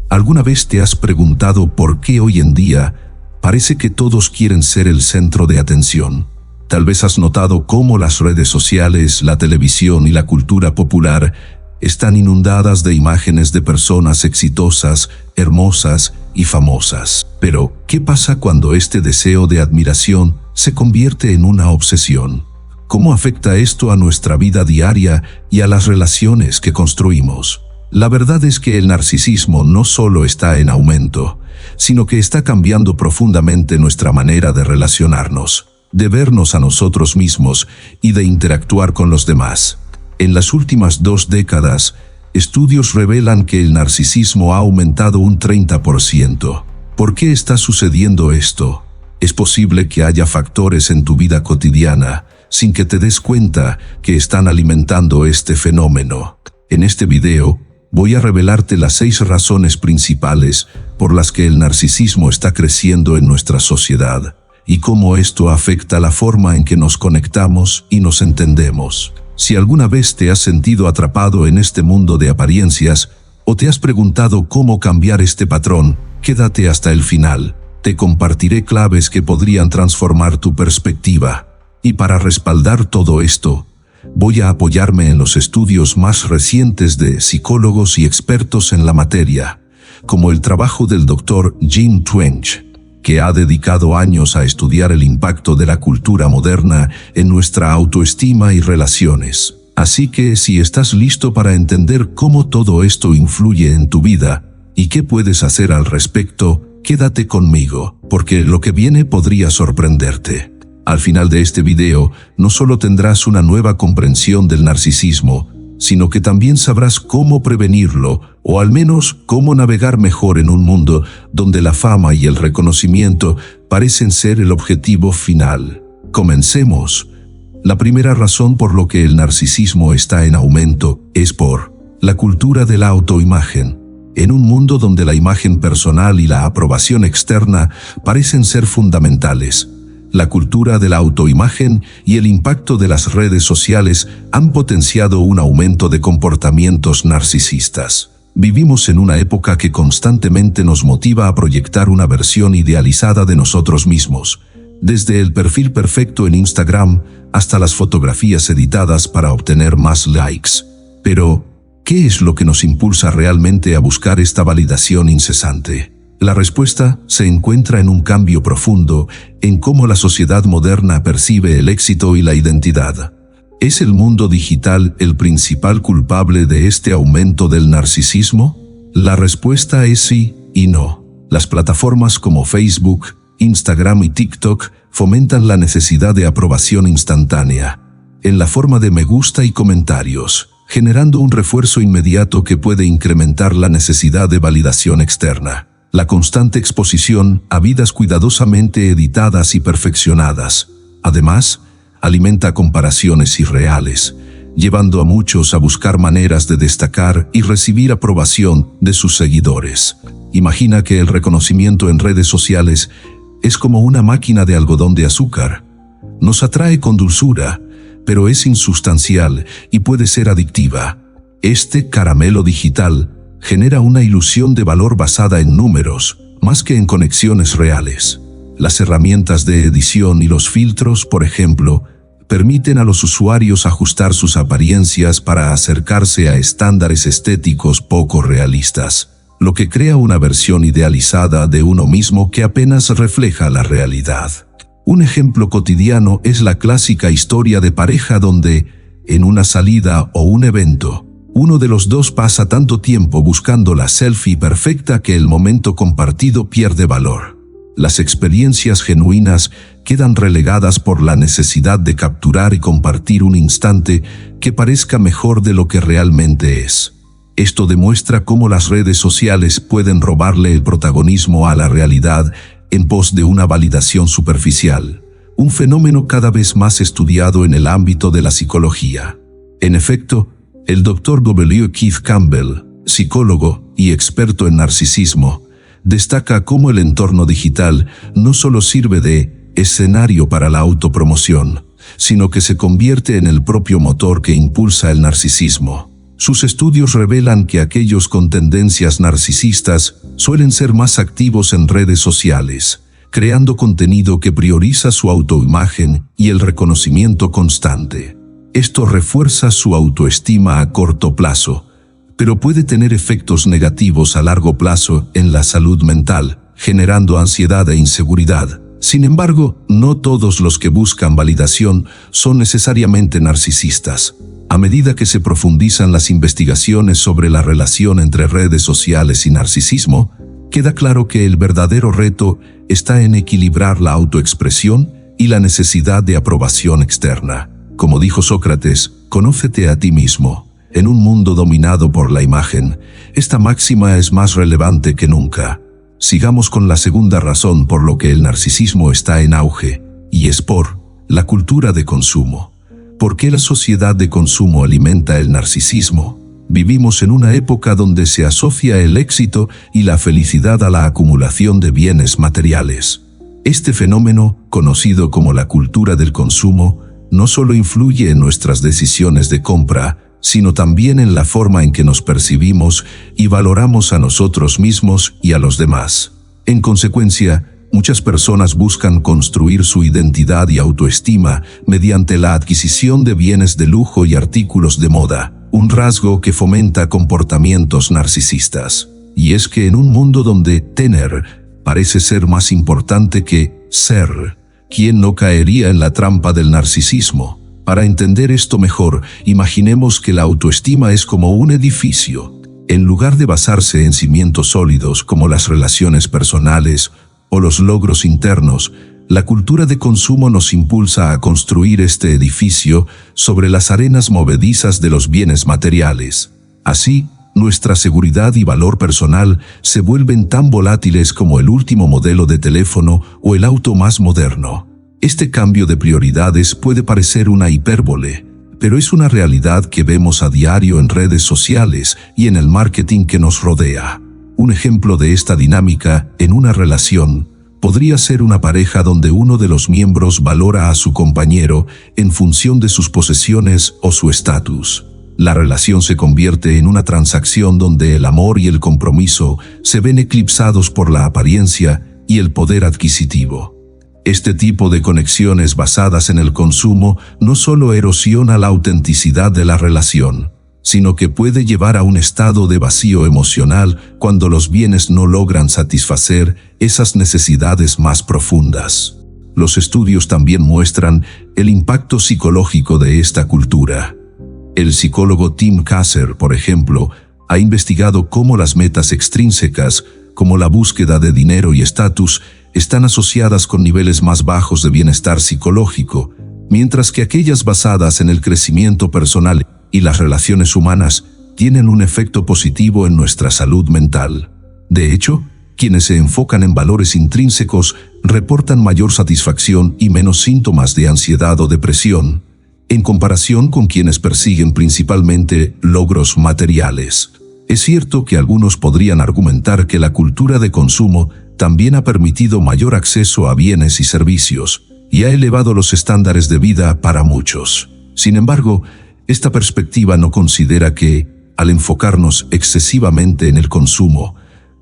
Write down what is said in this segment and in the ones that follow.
¿Alguna vez te has preguntado por qué hoy en día parece que todos quieren ser el centro de atención? Tal vez has notado cómo las redes sociales, la televisión y la cultura popular están inundadas de imágenes de personas exitosas, hermosas y famosas. Pero, ¿qué pasa cuando este deseo de admiración se convierte en una obsesión? ¿Cómo afecta esto a nuestra vida diaria y a las relaciones que construimos? La verdad es que el narcisismo no solo está en aumento, sino que está cambiando profundamente nuestra manera de relacionarnos, de vernos a nosotros mismos y de interactuar con los demás. En las últimas 2 décadas, estudios revelan que el narcisismo ha aumentado un 30%. ¿Por qué está sucediendo esto? Es posible que haya factores en tu vida cotidiana, sin que te des cuenta, que están alimentando este fenómeno. En este video, voy a revelarte las 6 razones principales por las que el narcisismo está creciendo en nuestra sociedad y cómo esto afecta la forma en que nos conectamos y nos entendemos. Si alguna vez te has sentido atrapado en este mundo de apariencias o te has preguntado cómo cambiar este patrón, quédate hasta el final. Te compartiré claves que podrían transformar tu perspectiva. Y para respaldar todo esto, voy a apoyarme en los estudios más recientes de psicólogos y expertos en la materia, como el trabajo del Dr. Jim Twenge, que ha dedicado años a estudiar el impacto de la cultura moderna en nuestra autoestima y relaciones. Así que si estás listo para entender cómo todo esto influye en tu vida y qué puedes hacer al respecto, quédate conmigo, porque lo que viene podría sorprenderte. Al final de este video, no solo tendrás una nueva comprensión del narcisismo, sino que también sabrás cómo prevenirlo, o al menos cómo navegar mejor en un mundo donde la fama y el reconocimiento parecen ser el objetivo final. Comencemos. La primera razón por lo que el narcisismo está en aumento es por la cultura de la autoimagen. En un mundo donde la imagen personal y la aprobación externa parecen ser fundamentales, la cultura de la autoimagen y el impacto de las redes sociales han potenciado un aumento de comportamientos narcisistas. Vivimos en una época que constantemente nos motiva a proyectar una versión idealizada de nosotros mismos, desde el perfil perfecto en Instagram hasta las fotografías editadas para obtener más likes. Pero, ¿qué es lo que nos impulsa realmente a buscar esta validación incesante? La respuesta se encuentra en un cambio profundo en cómo la sociedad moderna percibe el éxito y la identidad. ¿Es el mundo digital el principal culpable de este aumento del narcisismo? La respuesta es sí y no. Las plataformas como Facebook, Instagram y TikTok fomentan la necesidad de aprobación instantánea, en la forma de me gusta y comentarios, generando un refuerzo inmediato que puede incrementar la necesidad de validación externa. La constante exposición a vidas cuidadosamente editadas y perfeccionadas, además, alimenta comparaciones irreales, llevando a muchos a buscar maneras de destacar y recibir aprobación de sus seguidores. Imagina que el reconocimiento en redes sociales es como una máquina de algodón de azúcar. Nos atrae con dulzura, pero es insustancial y puede ser adictiva. Este caramelo digital genera una ilusión de valor basada en números, más que en conexiones reales. Las herramientas de edición y los filtros, por ejemplo, permiten a los usuarios ajustar sus apariencias para acercarse a estándares estéticos poco realistas, lo que crea una versión idealizada de uno mismo que apenas refleja la realidad. Un ejemplo cotidiano es la clásica historia de pareja donde, en una salida o un evento, uno de los dos pasa tanto tiempo buscando la selfie perfecta que el momento compartido pierde valor. Las experiencias genuinas quedan relegadas por la necesidad de capturar y compartir un instante que parezca mejor de lo que realmente es. Esto demuestra cómo las redes sociales pueden robarle el protagonismo a la realidad en pos de una validación superficial, un fenómeno cada vez más estudiado en el ámbito de la psicología. En efecto, el Dr. W. Keith Campbell, psicólogo y experto en narcisismo, destaca cómo el entorno digital no solo sirve de escenario para la autopromoción, sino que se convierte en el propio motor que impulsa el narcisismo. Sus estudios revelan que aquellos con tendencias narcisistas suelen ser más activos en redes sociales, creando contenido que prioriza su autoimagen y el reconocimiento constante. Esto refuerza su autoestima a corto plazo, pero puede tener efectos negativos a largo plazo en la salud mental, generando ansiedad e inseguridad. Sin embargo, no todos los que buscan validación son necesariamente narcisistas. A medida que se profundizan las investigaciones sobre la relación entre redes sociales y narcisismo, queda claro que el verdadero reto está en equilibrar la autoexpresión y la necesidad de aprobación externa. Como dijo Sócrates, conócete a ti mismo. En un mundo dominado por la imagen, esta máxima es más relevante que nunca. Sigamos con la segunda razón por lo que el narcisismo está en auge, y es por la cultura de consumo. ¿Por qué la sociedad de consumo alimenta el narcisismo? Vivimos en una época donde se asocia el éxito y la felicidad a la acumulación de bienes materiales. Este fenómeno, conocido como la cultura del consumo, no solo influye en nuestras decisiones de compra, sino también en la forma en que nos percibimos y valoramos a nosotros mismos y a los demás. En consecuencia, muchas personas buscan construir su identidad y autoestima mediante la adquisición de bienes de lujo y artículos de moda, un rasgo que fomenta comportamientos narcisistas. Y es que en un mundo donde tener parece ser más importante que ser, ¿quién no caería en la trampa del narcisismo? Para entender esto mejor, imaginemos que la autoestima es como un edificio. En lugar de basarse en cimientos sólidos como las relaciones personales o los logros internos, la cultura de consumo nos impulsa a construir este edificio sobre las arenas movedizas de los bienes materiales. Así, nuestra seguridad y valor personal se vuelven tan volátiles como el último modelo de teléfono o el auto más moderno. Este cambio de prioridades puede parecer una hipérbole, pero es una realidad que vemos a diario en redes sociales y en el marketing que nos rodea. Un ejemplo de esta dinámica en una relación podría ser una pareja donde uno de los miembros valora a su compañero en función de sus posesiones o su estatus. La relación se convierte en una transacción donde el amor y el compromiso se ven eclipsados por la apariencia y el poder adquisitivo. Este tipo de conexiones basadas en el consumo no solo erosiona la autenticidad de la relación, sino que puede llevar a un estado de vacío emocional cuando los bienes no logran satisfacer esas necesidades más profundas. Los estudios también muestran el impacto psicológico de esta cultura. El psicólogo Tim Kasser, por ejemplo, ha investigado cómo las metas extrínsecas, como la búsqueda de dinero y estatus, están asociadas con niveles más bajos de bienestar psicológico, mientras que aquellas basadas en el crecimiento personal y las relaciones humanas tienen un efecto positivo en nuestra salud mental. De hecho, quienes se enfocan en valores intrínsecos reportan mayor satisfacción y menos síntomas de ansiedad o depresión, en comparación con quienes persiguen principalmente logros materiales. Es cierto que algunos podrían argumentar que la cultura de consumo también ha permitido mayor acceso a bienes y servicios, y ha elevado los estándares de vida para muchos. Sin embargo, esta perspectiva no considera que, al enfocarnos excesivamente en el consumo,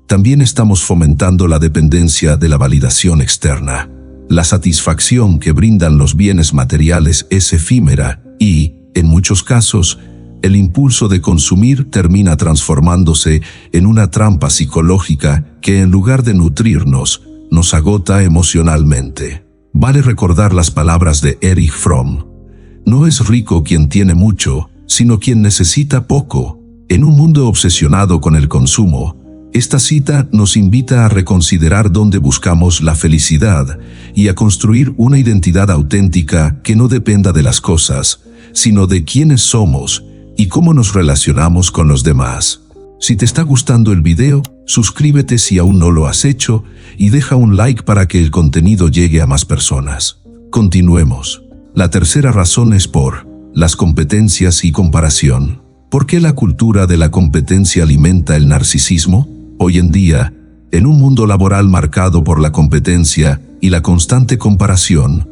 también estamos fomentando la dependencia de la validación externa. La satisfacción que brindan los bienes materiales es efímera y, en muchos casos, el impulso de consumir termina transformándose en una trampa psicológica que, en lugar de nutrirnos, nos agota emocionalmente. Vale recordar las palabras de Erich Fromm: no es rico quien tiene mucho, sino quien necesita poco. En un mundo obsesionado con el consumo, esta cita nos invita a reconsiderar dónde buscamos la felicidad y a construir una identidad auténtica que no dependa de las cosas, sino de quiénes somos y cómo nos relacionamos con los demás. Si te está gustando el video, suscríbete si aún no lo has hecho y deja un like para que el contenido llegue a más personas. Continuemos. La tercera razón es por las competencias y comparación. ¿Por qué la cultura de la competencia alimenta el narcisismo? Hoy en día, en un mundo laboral marcado por la competencia y la constante comparación,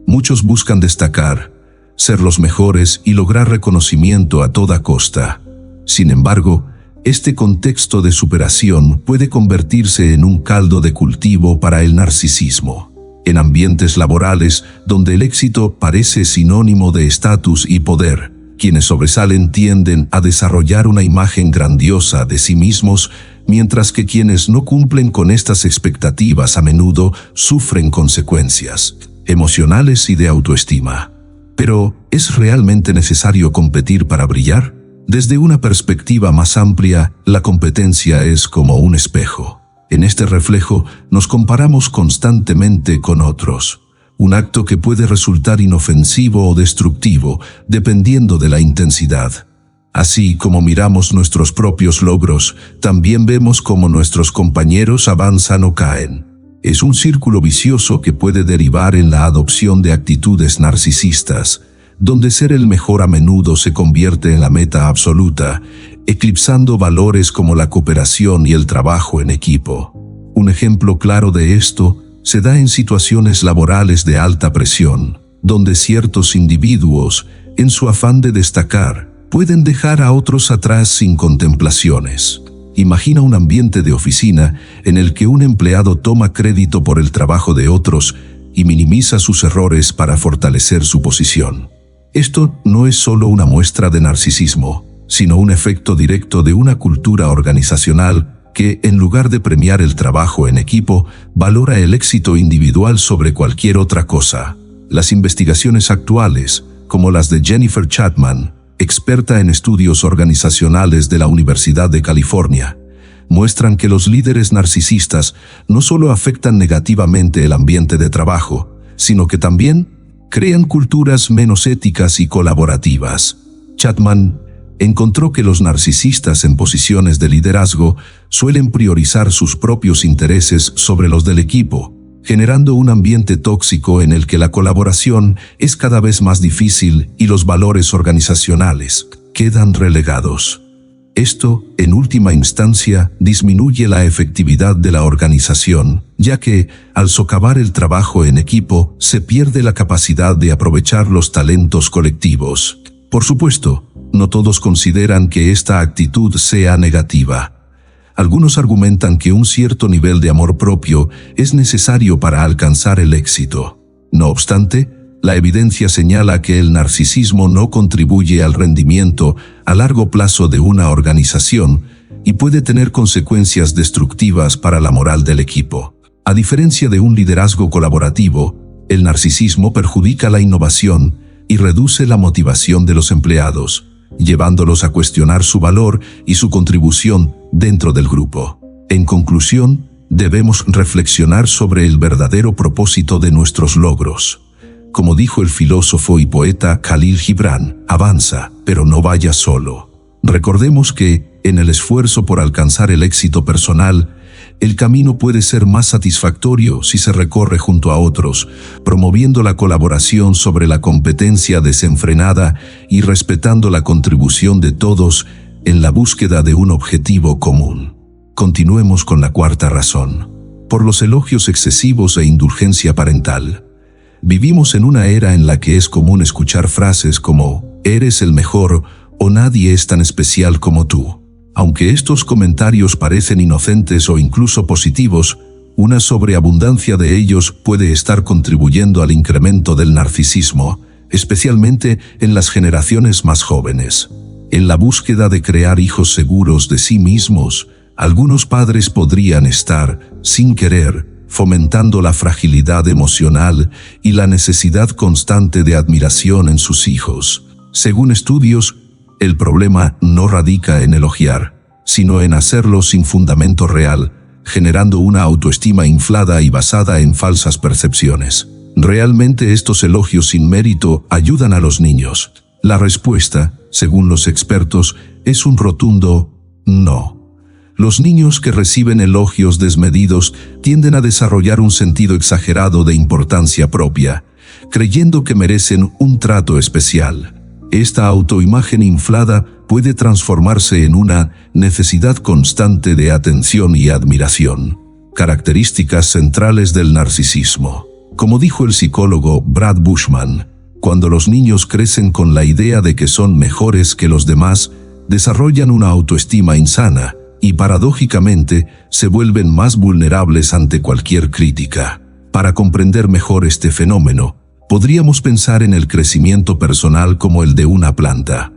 muchos buscan destacar, ser los mejores y lograr reconocimiento a toda costa. Sin embargo, este contexto de superación puede convertirse en un caldo de cultivo para el narcisismo. En ambientes laborales donde el éxito parece sinónimo de estatus y poder, quienes sobresalen tienden a desarrollar una imagen grandiosa de sí mismos, mientras que quienes no cumplen con estas expectativas a menudo sufren consecuencias emocionales y de autoestima. Pero, ¿es realmente necesario competir para brillar? Desde una perspectiva más amplia, la competencia es como un espejo. En este reflejo nos comparamos constantemente con otros, un acto que puede resultar inofensivo o destructivo, dependiendo de la intensidad. Así como miramos nuestros propios logros, también vemos cómo nuestros compañeros avanzan o caen. Es un círculo vicioso que puede derivar en la adopción de actitudes narcisistas, donde ser el mejor a menudo se convierte en la meta absoluta, eclipsando valores como la cooperación y el trabajo en equipo. Un ejemplo claro de esto se da en situaciones laborales de alta presión, donde ciertos individuos, en su afán de destacar, pueden dejar a otros atrás sin contemplaciones. Imagina un ambiente de oficina en el que un empleado toma crédito por el trabajo de otros y minimiza sus errores para fortalecer su posición. Esto no es solo una muestra de narcisismo, sino un efecto directo de una cultura organizacional que, en lugar de premiar el trabajo en equipo, valora el éxito individual sobre cualquier otra cosa. Las investigaciones actuales, como las de Jennifer Chapman, experta en estudios organizacionales de la Universidad de California, muestran que los líderes narcisistas no solo afectan negativamente el ambiente de trabajo, sino que también crean culturas menos éticas y colaborativas. Chapman encontró que los narcisistas en posiciones de liderazgo suelen priorizar sus propios intereses sobre los del equipo, generando un ambiente tóxico en el que la colaboración es cada vez más difícil y los valores organizacionales quedan relegados. Esto, en última instancia, disminuye la efectividad de la organización, ya que, al socavar el trabajo en equipo, se pierde la capacidad de aprovechar los talentos colectivos. Por supuesto, no todos consideran que esta actitud sea negativa. Algunos argumentan que un cierto nivel de amor propio es necesario para alcanzar el éxito. No obstante, la evidencia señala que el narcisismo no contribuye al rendimiento a largo plazo de una organización y puede tener consecuencias destructivas para la moral del equipo. A diferencia de un liderazgo colaborativo, el narcisismo perjudica la innovación y reduce la motivación de los empleados, llevándolos a cuestionar su valor y su contribución dentro del grupo. En conclusión, debemos reflexionar sobre el verdadero propósito de nuestros logros. Como dijo el filósofo y poeta Khalil Gibran, avanza, pero no vayas solo. Recordemos que, en el esfuerzo por alcanzar el éxito personal, el camino puede ser más satisfactorio si se recorre junto a otros, promoviendo la colaboración sobre la competencia desenfrenada y respetando la contribución de todos en la búsqueda de un objetivo común. Continuemos con la cuarta razón. Por los elogios excesivos e indulgencia parental. Vivimos en una era en la que es común escuchar frases como «eres el mejor» o «nadie es tan especial como tú». Aunque estos comentarios parecen inocentes o incluso positivos, una sobreabundancia de ellos puede estar contribuyendo al incremento del narcisismo, especialmente en las generaciones más jóvenes. En la búsqueda de crear hijos seguros de sí mismos, algunos padres podrían estar, sin querer, fomentando la fragilidad emocional y la necesidad constante de admiración en sus hijos. Según estudios, el problema no radica en elogiar, sino en hacerlo sin fundamento real, generando una autoestima inflada y basada en falsas percepciones. ¿Realmente estos elogios sin mérito ayudan a los niños? La respuesta, según los expertos, es un rotundo no. Los niños que reciben elogios desmedidos tienden a desarrollar un sentido exagerado de importancia propia, creyendo que merecen un trato especial. Esta autoimagen inflada puede transformarse en una necesidad constante de atención y admiración, características centrales del narcisismo. Como dijo el psicólogo Brad Bushman, Cuando los niños crecen con la idea de que son mejores que los demás, desarrollan una autoestima insana y, paradójicamente, se vuelven más vulnerables ante cualquier crítica. Para comprender mejor este fenómeno, podríamos pensar en el crecimiento personal como el de una planta.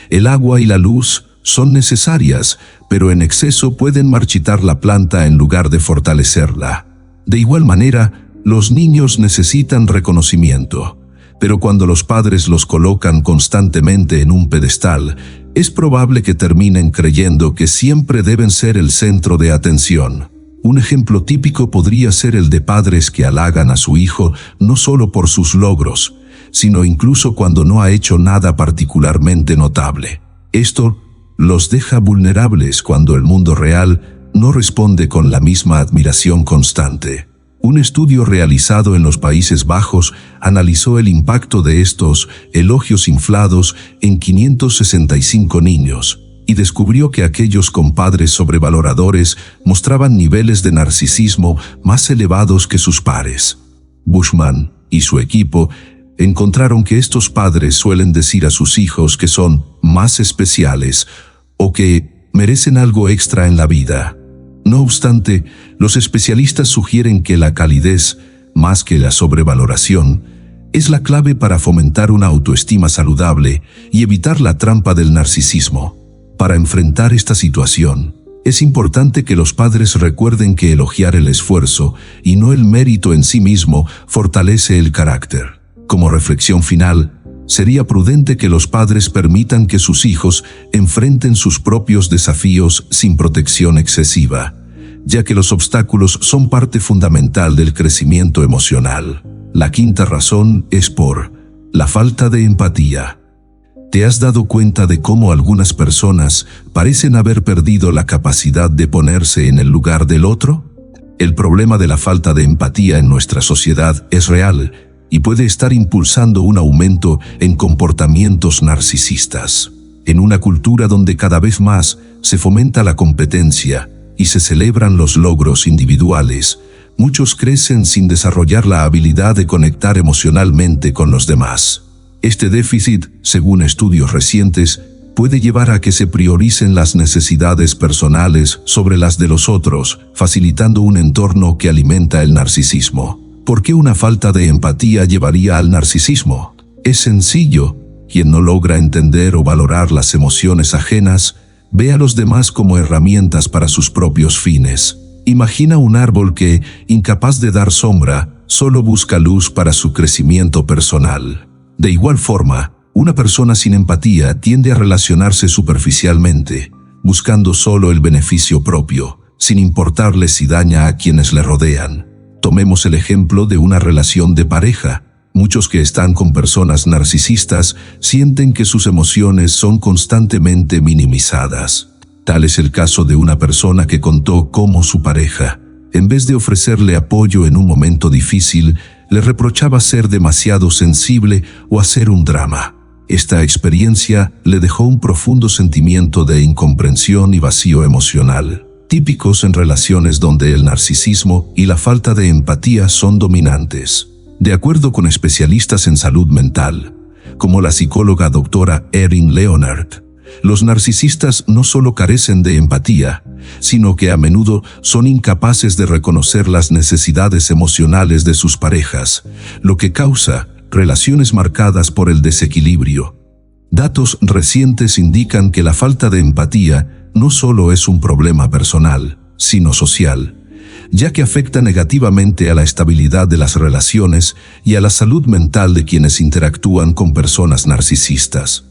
El agua y la luz son necesarias, pero en exceso pueden marchitar la planta en lugar de fortalecerla. De igual manera, los niños necesitan reconocimiento, pero cuando los padres los colocan constantemente en un pedestal, es probable que terminen creyendo que siempre deben ser el centro de atención. Un ejemplo típico podría ser el de padres que halagan a su hijo no solo por sus logros, sino incluso cuando no ha hecho nada particularmente notable. Esto los deja vulnerables cuando el mundo real no responde con la misma admiración constante. Un estudio realizado en los Países Bajos analizó el impacto de estos elogios inflados en 565 niños y descubrió que aquellos con padres sobrevaloradores mostraban niveles de narcisismo más elevados que sus pares. Bushman y su equipo encontraron que estos padres suelen decir a sus hijos que son más especiales o que merecen algo extra en la vida. No obstante, los especialistas sugieren que la calidez, más que la sobrevaloración, es la clave para fomentar una autoestima saludable y evitar la trampa del narcisismo. Para enfrentar esta situación, es importante que los padres recuerden que elogiar el esfuerzo y no el mérito en sí mismo fortalece el carácter. Como reflexión final, sería prudente que los padres permitan que sus hijos enfrenten sus propios desafíos sin protección excesiva, ya que los obstáculos son parte fundamental del crecimiento emocional. La quinta razón es por la falta de empatía. ¿Te has dado cuenta de cómo algunas personas parecen haber perdido la capacidad de ponerse en el lugar del otro? El problema de la falta de empatía en nuestra sociedad es real y puede estar impulsando un aumento en comportamientos narcisistas. En una cultura donde cada vez más se fomenta la competencia y se celebran los logros individuales, muchos crecen sin desarrollar la habilidad de conectar emocionalmente con los demás. Este déficit, según estudios recientes, puede llevar a que se prioricen las necesidades personales sobre las de los otros, facilitando un entorno que alimenta el narcisismo. ¿Por qué una falta de empatía llevaría al narcisismo? Es sencillo. Quien no logra entender o valorar las emociones ajenas, ve a los demás como herramientas para sus propios fines. Imagina un árbol que, incapaz de dar sombra, solo busca luz para su crecimiento personal. De igual forma, una persona sin empatía tiende a relacionarse superficialmente, buscando solo el beneficio propio, sin importarle si daña a quienes le rodean. Tomemos el ejemplo de una relación de pareja. Muchos que están con personas narcisistas sienten que sus emociones son constantemente minimizadas. Tal es el caso de una persona que contó cómo su pareja, en vez de ofrecerle apoyo en un momento difícil, le reprochaba ser demasiado sensible o hacer un drama. Esta experiencia le dejó un profundo sentimiento de incomprensión y vacío emocional, típicos en relaciones donde el narcisismo y la falta de empatía son dominantes. De acuerdo con especialistas en salud mental, como la psicóloga doctora Erin Leonard, los narcisistas no solo carecen de empatía, sino que a menudo son incapaces de reconocer las necesidades emocionales de sus parejas, lo que causa relaciones marcadas por el desequilibrio. Datos recientes indican que la falta de empatía no solo es un problema personal, sino social, ya que afecta negativamente a la estabilidad de las relaciones y a la salud mental de quienes interactúan con personas narcisistas.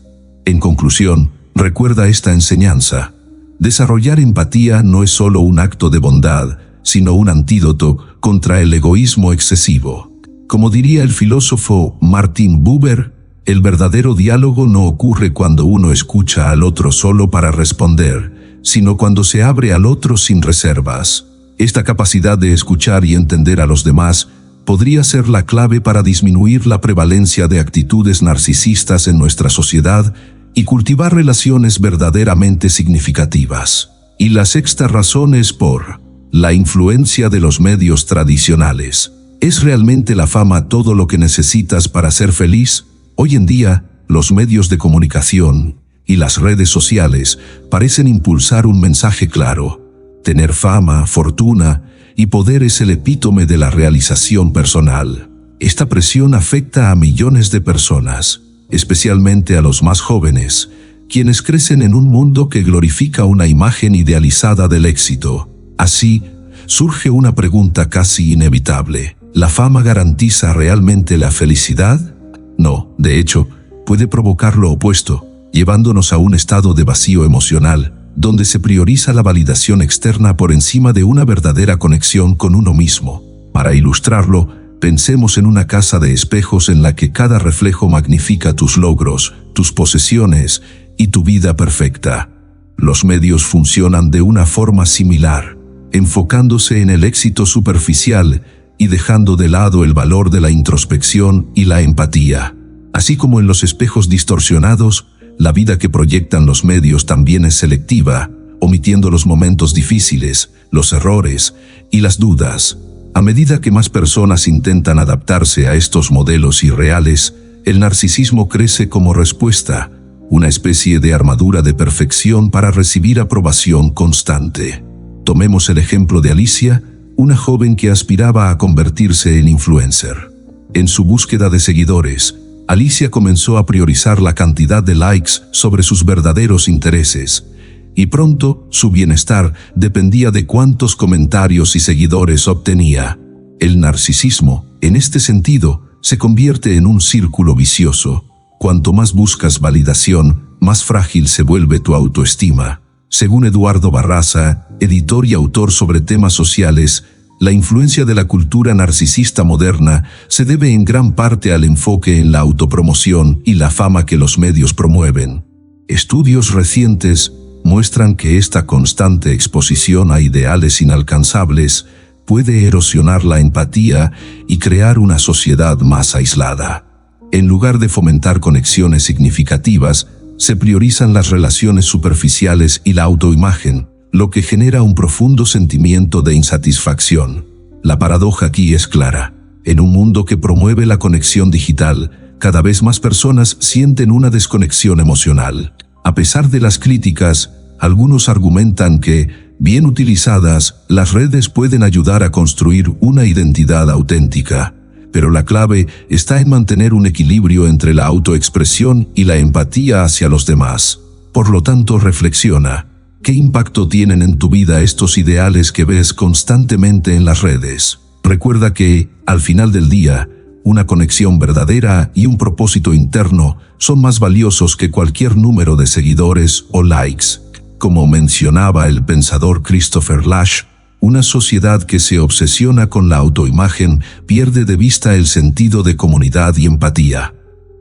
En conclusión, recuerda esta enseñanza. Desarrollar empatía no es solo un acto de bondad, sino un antídoto contra el egoísmo excesivo. Como diría el filósofo Martin Buber, el verdadero diálogo no ocurre cuando uno escucha al otro solo para responder, sino cuando se abre al otro sin reservas. Esta capacidad de escuchar y entender a los demás podría ser la clave para disminuir la prevalencia de actitudes narcisistas en nuestra sociedad y cultivar relaciones verdaderamente significativas. Y la sexta razón es por la influencia de los medios tradicionales. ¿Es realmente la fama todo lo que necesitas para ser feliz? Hoy en día, los medios de comunicación y las redes sociales parecen impulsar un mensaje claro. Tener fama, fortuna y poder es el epítome de la realización personal. Esta presión afecta a millones de personas, especialmente a los más jóvenes, quienes crecen en un mundo que glorifica una imagen idealizada del éxito. Así, surge una pregunta casi inevitable: ¿la fama garantiza realmente la felicidad? No, de hecho, puede provocar lo opuesto, llevándonos a un estado de vacío emocional, donde se prioriza la validación externa por encima de una verdadera conexión con uno mismo. Para ilustrarlo, pensemos en una casa de espejos en la que cada reflejo magnifica tus logros, tus posesiones y tu vida perfecta. Los medios funcionan de una forma similar, enfocándose en el éxito superficial y dejando de lado el valor de la introspección y la empatía. Así como en los espejos distorsionados, la vida que proyectan los medios también es selectiva, omitiendo los momentos difíciles, los errores y las dudas. A medida que más personas intentan adaptarse a estos modelos irreales, el narcisismo crece como respuesta, una especie de armadura de perfección para recibir aprobación constante. Tomemos el ejemplo de Alicia, una joven que aspiraba a convertirse en influencer. En su búsqueda de seguidores, Alicia comenzó a priorizar la cantidad de likes sobre sus verdaderos intereses, y pronto su bienestar dependía de cuántos comentarios y seguidores obtenía. El narcisismo, en este sentido, se convierte en un círculo vicioso. Cuanto más buscas validación, más frágil se vuelve tu autoestima. Según Eduardo Barraza, editor y autor sobre temas sociales, la influencia de la cultura narcisista moderna se debe en gran parte al enfoque en la autopromoción y la fama que los medios promueven. Estudios recientes muestran que esta constante exposición a ideales inalcanzables puede erosionar la empatía y crear una sociedad más aislada. En lugar de fomentar conexiones significativas, se priorizan las relaciones superficiales y la autoimagen, lo que genera un profundo sentimiento de insatisfacción. La paradoja aquí es clara. En un mundo que promueve la conexión digital, cada vez más personas sienten una desconexión emocional. A pesar de las críticas, algunos argumentan que, bien utilizadas, las redes pueden ayudar a construir una identidad auténtica. Pero la clave está en mantener un equilibrio entre la autoexpresión y la empatía hacia los demás. Por lo tanto, reflexiona. ¿Qué impacto tienen en tu vida estos ideales que ves constantemente en las redes? Recuerda que, al final del día, una conexión verdadera y un propósito interno son más valiosos que cualquier número de seguidores o likes. Como mencionaba el pensador Christopher Lasch, una sociedad que se obsesiona con la autoimagen pierde de vista el sentido de comunidad y empatía.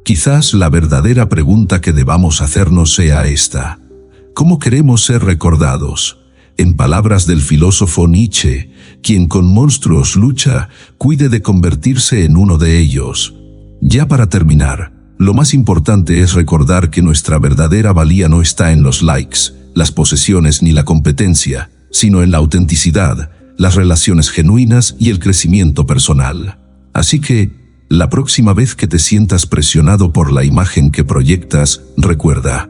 Quizás la verdadera pregunta que debamos hacernos sea esta: ¿cómo queremos ser recordados? En palabras del filósofo Nietzsche, quien con monstruos lucha, cuide de convertirse en uno de ellos. Ya para terminar, lo más importante es recordar que nuestra verdadera valía no está en los likes, las posesiones ni la competencia, sino en la autenticidad, las relaciones genuinas y el crecimiento personal. Así que, la próxima vez que te sientas presionado por la imagen que proyectas, recuerda: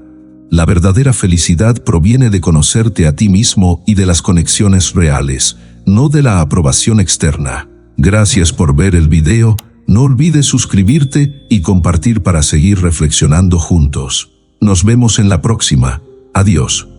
la verdadera felicidad proviene de conocerte a ti mismo y de las conexiones reales, no de la aprobación externa. Gracias por ver el video, no olvides suscribirte y compartir para seguir reflexionando juntos. Nos vemos en la próxima. Adiós.